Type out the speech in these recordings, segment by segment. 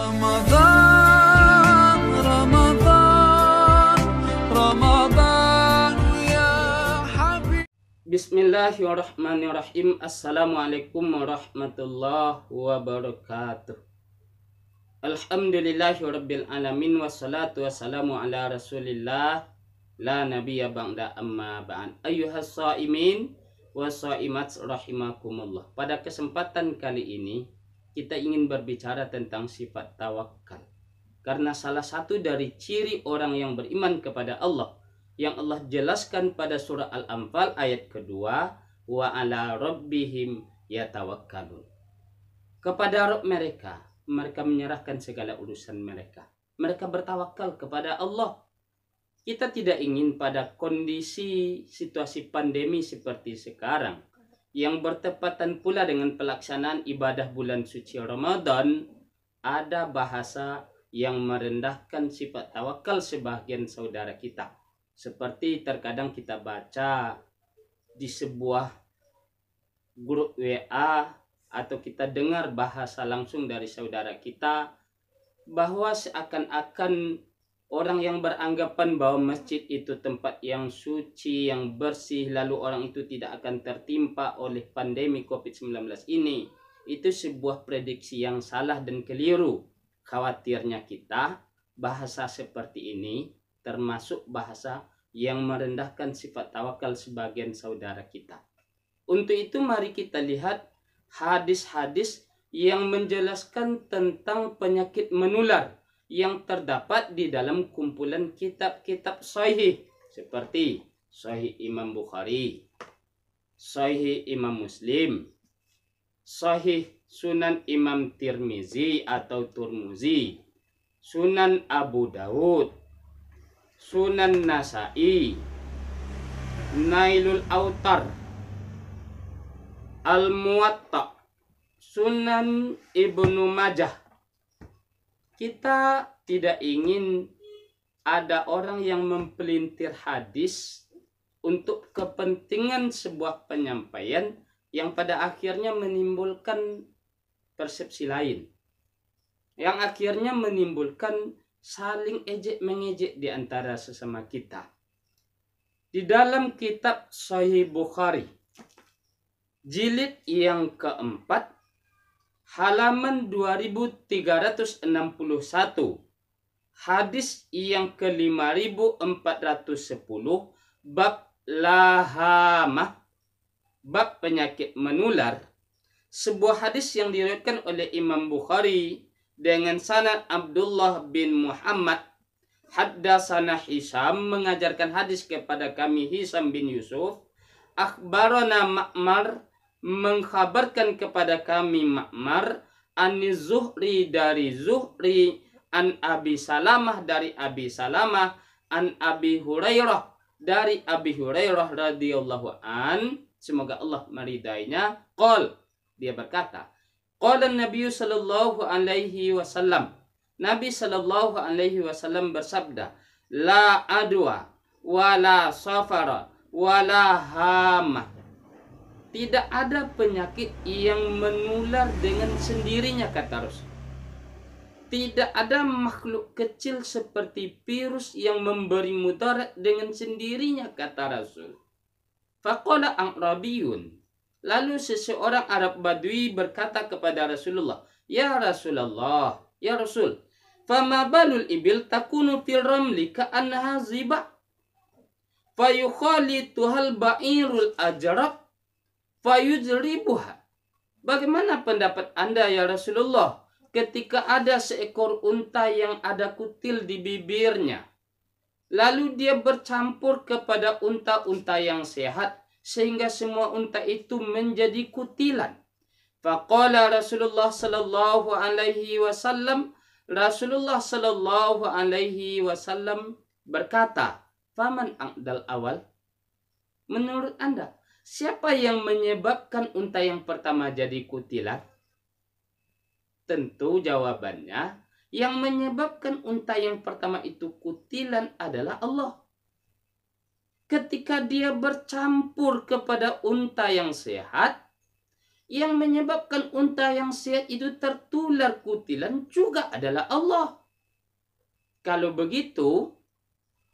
رمضان رمضان رمضان يا حبيبي. Bismillahirrahmanirrahim. Assalamualaikum warahmatullahi wabarakatuh. Alhamdulillahirabbil alamin wassalatu wassalamu ala Rasulillah la nabiyya ba'da amma ba'd. Ayyuhas shaimin wassaimat rahimakumullah. Pada kesempatan kali ini kita ingin berbicara tentang sifat tawakal. Karena salah satu dari ciri orang yang beriman kepada Allah yang Allah jelaskan pada surah Al-Anfal ayat kedua, wa ala rabbihim yatawakkalun. Kepada Rabb mereka menyerahkan segala urusan mereka. Mereka bertawakal kepada Allah. Kita tidak ingin pada kondisi situasi pandemi seperti sekarang, yang bertepatan pula dengan pelaksanaan ibadah bulan suci Ramadan, ada bahasa yang merendahkan sifat tawakal sebagian saudara kita. Seperti terkadang kita baca di sebuah grup WA atau kita dengar bahasa langsung dari saudara kita bahwa seakan-akan orang yang beranggapan bahwa masjid itu tempat yang suci, yang bersih, lalu orang itu tidak akan tertimpa oleh pandemi COVID-19 ini, itu sebuah prediksi yang salah dan keliru. Khawatirnya kita bahasa seperti ini termasuk bahasa yang merendahkan sifat tawakal sebagian saudara kita. Untuk itu mari kita lihat hadis-hadis yang menjelaskan tentang penyakit menular yang terdapat di dalam kumpulan kitab-kitab sahih seperti Sahih Imam Bukhari, Sahih Imam Muslim, Sahih Sunan Imam Tirmizi atau Turmuzi, Sunan Abu Daud, Sunan Nasai, Nailul Autar, Al-Muwatta, Sunan Ibnu Majah. Kita tidak ingin ada orang yang mempelintir hadis untuk kepentingan sebuah penyampaian yang pada akhirnya menimbulkan persepsi lain, yang akhirnya menimbulkan saling ejek-mengejek di antara sesama kita. Di dalam kitab Sahih Bukhari, jilid yang keempat, halaman 2361, hadis yang ke-5410, bab lahamah, bab penyakit menular, sebuah hadis yang diriwayatkan oleh Imam Bukhari dengan sanad Abdullah bin Muhammad. Haddatsana Hisam, mengajarkan hadis kepada kami Hisam bin Yusuf. Akhbarana Ma'mar, mengkhabarkan kepada kami Ma'mar. Ani Zuhri, dari Zuhri. An Abi Salamah, dari Abi Salamah. An Abi Hurairah, dari Abi Hurairah radhiyallahu an, semoga Allah meridainya. Qol, dia berkata, qala Nabi sallallahu alaihi wasallam, Nabi sallallahu alaihi wasallam bersabda, la adwa wala safara wala hama. Tidak ada penyakit yang menular dengan sendirinya, kata Rasul. Tidak ada makhluk kecil seperti virus yang memberi mudarat dengan sendirinya, kata Rasul. Faqala a'rabiyun, lalu seseorang Arab Badui berkata kepada Rasulullah, ya Rasulullah, ya Rasul, fama balul ibil takunu fil ramli ka'annaha ziba fayukhalituhal ba'irul ajrab fayujribuha. Bagaimana pendapat Anda ya Rasulullah ketika ada seekor unta yang ada kutil di bibirnya, lalu dia bercampur kepada unta-unta yang sehat sehingga semua unta itu menjadi kutilan. Faqala Rasulullah sallallahu alaihi wasallam, Rasulullah sallallahu alaihi wasallam berkata, faman aqdal awal? Menurut Anda, siapa yang menyebabkan unta yang pertama jadi kutilan? Tentu jawabannya, yang menyebabkan unta yang pertama itu kutilan adalah Allah. Ketika dia bercampur kepada unta yang sehat, Yang menyebabkan unta yang sehat itu tertular kutilan juga adalah Allah. Kalau begitu,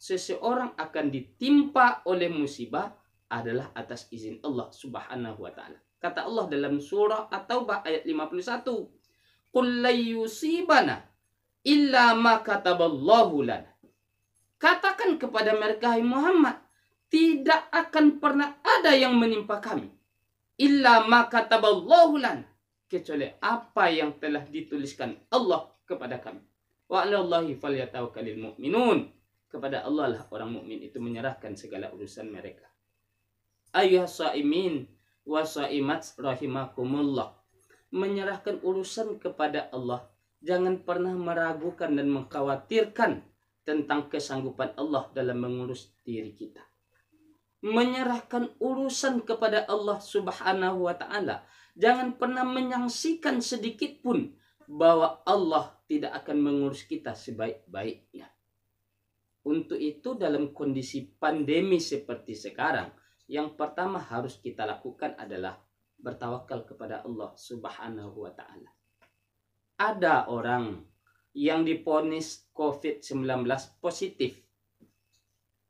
seseorang akan ditimpa oleh musibah adalah atas izin Allah Subhanahu wa taala. Kata Allah dalam surah At-Taubah ayat 51, "Qul la yusibana illa ma kataballahu lana." Katakan kepada mereka, hai Muhammad, tidak akan pernah ada yang menimpa kami illa ma kataballahu lana, kecuali apa yang telah dituliskan Allah kepada kami. Wa 'alallahi falyatawakkalul mu'minun. Kepada Allah lah orang mukmin itu menyerahkan segala urusan mereka. Ayyuhas shaimin wa shaimat rahimakumullah. Menyerahkan urusan kepada Allah. Jangan pernah meragukan dan mengkhawatirkan tentang kesanggupan Allah dalam mengurus diri kita. Menyerahkan urusan kepada Allah Subhanahu wa taala. Jangan pernah menyangsikan sedikit pun bahwa Allah tidak akan mengurus kita sebaik-baiknya. Untuk itu dalam kondisi pandemi seperti sekarang, yang pertama harus kita lakukan adalah bertawakal kepada Allah Subhanahu wa taala. Ada orang yang divonis COVID-19 positif.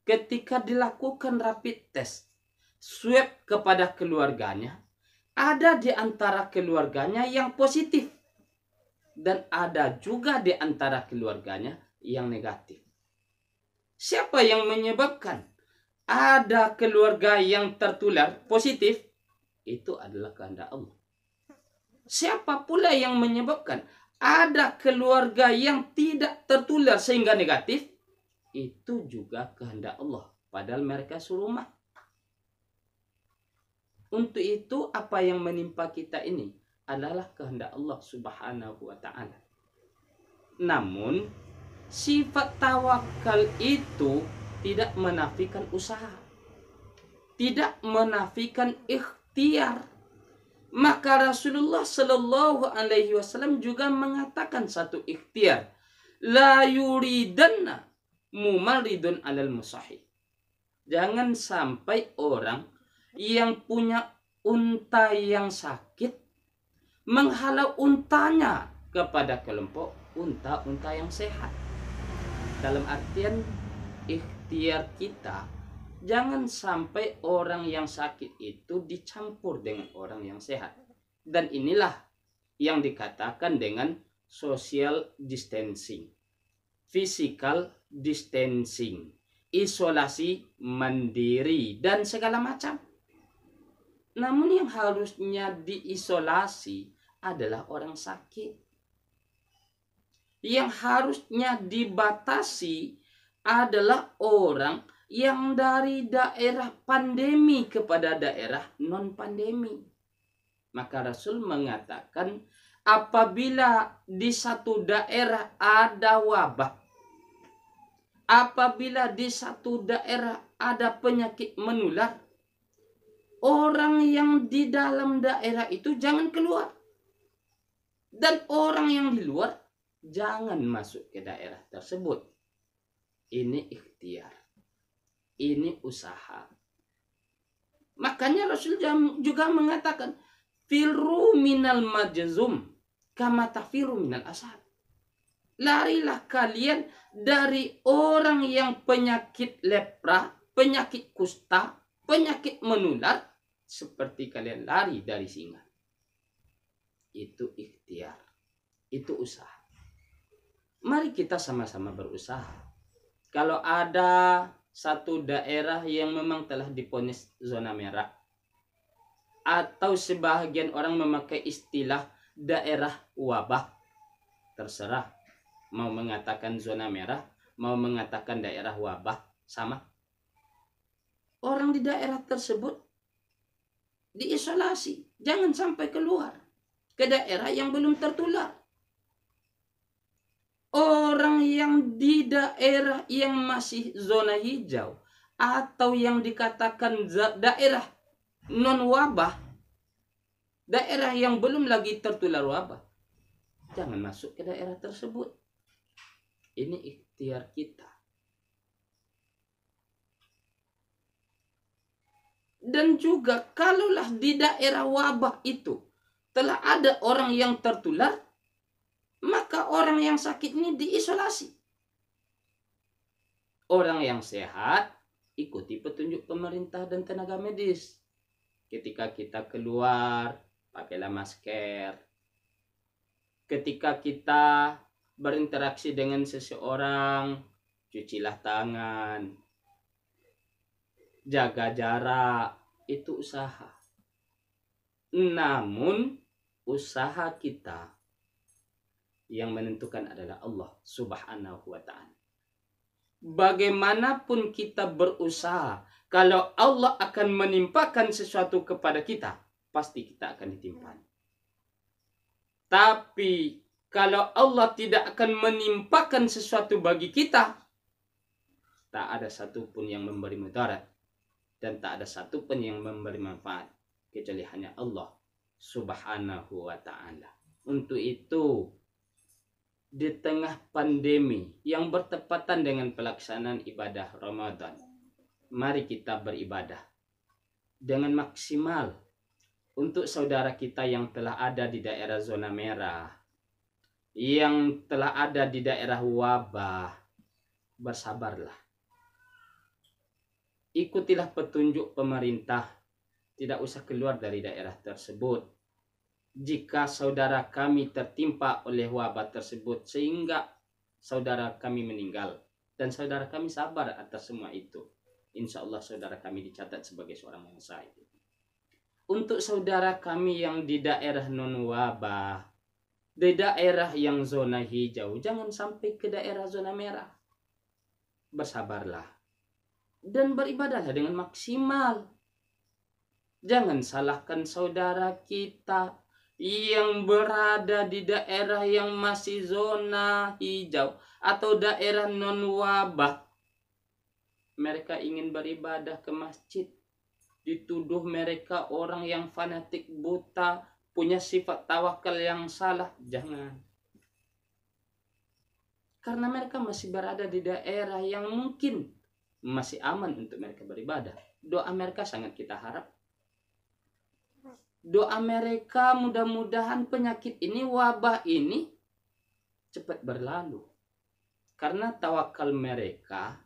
Ketika dilakukan rapid test, swab kepada keluarganya, ada di antara keluarganya yang positif. Dan ada juga di antara keluarganya yang negatif. Siapa yang menyebabkan ada keluarga yang tertular positif? Itu adalah kehendak Allah. Siapa pula yang menyebabkan ada keluarga yang tidak tertular sehingga negatif? Itu juga kehendak Allah. Padahal mereka serumah. Untuk itu apa yang menimpa kita ini adalah kehendak Allah Subhanahu wa ta'ala. Namun sifat tawakal itu tidak menafikan usaha. Tidak menafikan ikhtiar. Maka Rasulullah Shallallahu Alaihi Wasallam juga mengatakan satu ikhtiar. La yuridanna mumaridun alal musahih. Jangan sampai orang yang punya unta yang sakit menghalau untanya kepada kelompok unta-unta yang sehat. Dalam artian ikhtiar kita, jangan sampai orang yang sakit itu dicampur dengan orang yang sehat. Dan inilah yang dikatakan dengan social distancing, physical distancing, isolasi mandiri, dan segala macam. Namun yang harusnya diisolasi adalah orang sakit. Yang harusnya dibatasi adalah orang yang dari daerah pandemi kepada daerah non-pandemi. Maka Rasul mengatakan apabila di satu daerah ada wabah, apabila di satu daerah ada penyakit menular, orang yang di dalam daerah itu jangan keluar. Dan orang yang di luar jangan masuk ke daerah tersebut. Ini ikhtiar. Ini usaha. Makanya Rasul juga mengatakan, firru minal majzum kama tafiru minal asad. Larilah kalian dari orang yang penyakit lepra, penyakit kusta, penyakit menular, seperti kalian lari dari singa. Itu ikhtiar. Itu usaha. Mari kita sama-sama berusaha. Kalau ada satu daerah yang memang telah divonis zona merah, atau sebahagian orang memakai istilah daerah wabah, terserah. Mau mengatakan zona merah, mau mengatakan daerah wabah, sama. Orang di daerah tersebut diisolasi. Jangan sampai keluar ke daerah yang belum tertular. Orang yang di daerah yang masih zona hijau atau yang dikatakan daerah non-wabah, daerah yang belum lagi tertular wabah, jangan masuk ke daerah tersebut. Ini ikhtiar kita. Dan juga kalaulah di daerah wabah itu telah ada orang yang tertular, maka orang yang sakit ini diisolasi. Orang yang sehat ikuti petunjuk pemerintah dan tenaga medis. Ketika kita keluar, pakailah masker. Ketika kita berinteraksi dengan seseorang, cucilah tangan. Jaga jarak, itu usaha. Namun, usaha kita yang menentukan adalah Allah Subhanahu wa Ta'ala. Bagaimanapun kita berusaha, kalau Allah akan menimpakan sesuatu kepada kita, pasti kita akan ditimpa. Tapi kalau Allah tidak akan menimpakan sesuatu bagi kita, tak ada satupun yang memberi mudarat dan tak ada satupun yang memberi manfaat kecuali hanya Allah Subhanahu wa Ta'ala. Untuk itu, di tengah pandemi yang bertepatan dengan pelaksanaan ibadah Ramadan, mari kita beribadah dengan maksimal. Untuk saudara kita yang telah ada di daerah zona merah, yang telah ada di daerah wabah, bersabarlah. Ikutilah petunjuk pemerintah, tidak usah keluar dari daerah tersebut. Jika saudara kami tertimpa oleh wabah tersebut sehingga saudara kami meninggal dan saudara kami sabar atas semua itu, insya Allah saudara kami dicatat sebagai seorang yang syahid. Untuk saudara kami yang di daerah non wabah, di daerah yang zona hijau, jangan sampai ke daerah zona merah. Bersabarlah dan beribadahlah dengan maksimal. Jangan salahkan saudara kita yang berada di daerah yang masih zona hijau atau daerah non wabah. Mereka ingin beribadah ke masjid, dituduh mereka orang yang fanatik buta, punya sifat tawakal yang salah. Jangan. Karena mereka masih berada di daerah yang mungkin masih aman untuk mereka beribadah. Doa mereka sangat kita harap. Doa mereka mudah-mudahan penyakit ini, wabah ini cepat berlalu. Karena tawakal mereka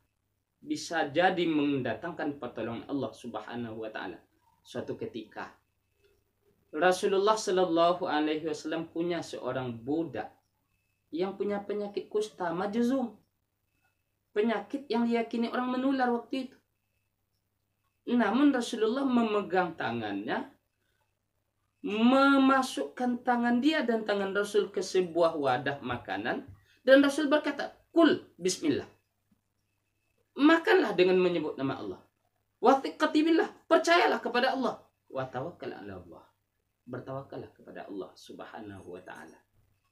bisa jadi mendatangkan pertolongan Allah Subhanahu wa Ta'ala suatu ketika. Rasulullah Shallallahu Alaihi Wasallam punya seorang budak yang punya penyakit kusta majzum, penyakit yang diyakini orang menular waktu itu. Namun Rasulullah memegang tangannya, memasukkan tangan dia dan tangan Rasul ke sebuah wadah makanan, dan Rasul berkata, "Kul bismillah." Makanlah dengan menyebut nama Allah. Wa thiqati billah, percayalah kepada Allah. Wa tawakkal ala Allah, bertawakallah kepada Allah Subhanahu wa Ta'ala.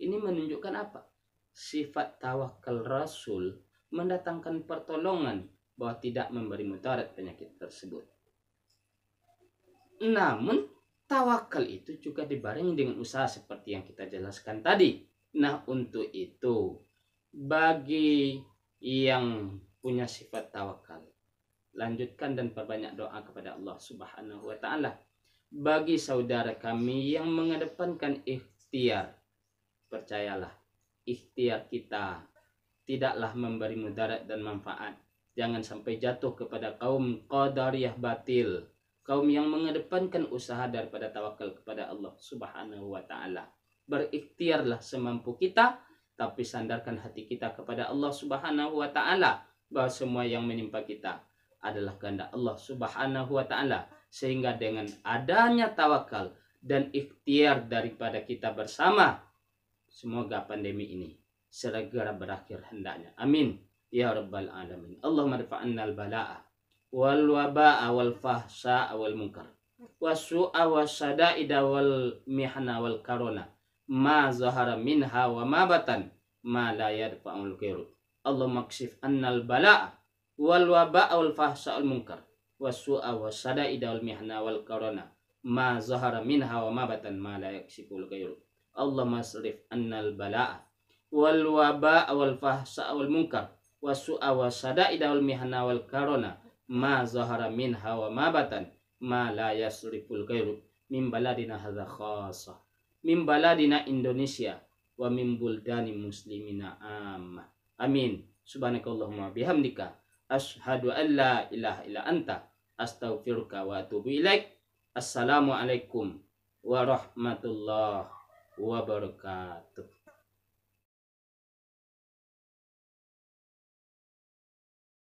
Ini menunjukkan apa? Sifat tawakal Rasul mendatangkan pertolongan, bahwa tidak memberi mudarat penyakit tersebut. Namun tawakal itu juga dibarengi dengan usaha seperti yang kita jelaskan tadi. Nah, untuk itu bagi yang punya sifat tawakal, lanjutkan dan perbanyak doa kepada Allah Subhanahu wa Ta'ala. Bagi saudara kami yang mengedepankan ikhtiar, percayalah, ikhtiar kita tidaklah memberi mudarat dan manfaat. Jangan sampai jatuh kepada kaum qadariyah batil, kaum yang mengedepankan usaha daripada tawakal kepada Allah Subhanahu wa Ta'ala. Berikhtiarlah semampu kita, tapi sandarkan hati kita kepada Allah Subhanahu wa Ta'ala, bahwa semua yang menimpa kita adalah kehendak Allah Subhanahu wa Ta'ala. Sehingga dengan adanya tawakal dan ikhtiar daripada kita bersama, semoga pandemi ini segera berakhir hendaknya. Amin ya rabbal alamin. Allahumma rfa'anna al-bala'a wal waba'a wal fahsya'a wal munkar wasu'a wasyada'ida wal mihna wal karona ma zahara minha wa ma batan ma la yadfa'ul khairu. Allahumma kshif annal bala'a wal waba'a wal fahsya'a wal munkar wasu'a wasyada'ida wal mihna wal karona ma zahara minha wa ma batan ma la yaksiful khairu. Allahumma asrif annal bala'a wal waba'a wal fahsya'a wal munkar wasu'a wasyada'ida wal mihna wal karona ma zahara minha wa ma batan ma la yasriful khairu min baladina hadza khassa. min baladina Indonesia wa min buldani muslimina ammah. Amin. Subhanakallahumma bihamdika asyhadu an la ilaha illa anta astaghfiruka wa atubu ilaik. Assalamualaikum warahmatullahi wabarakatuh.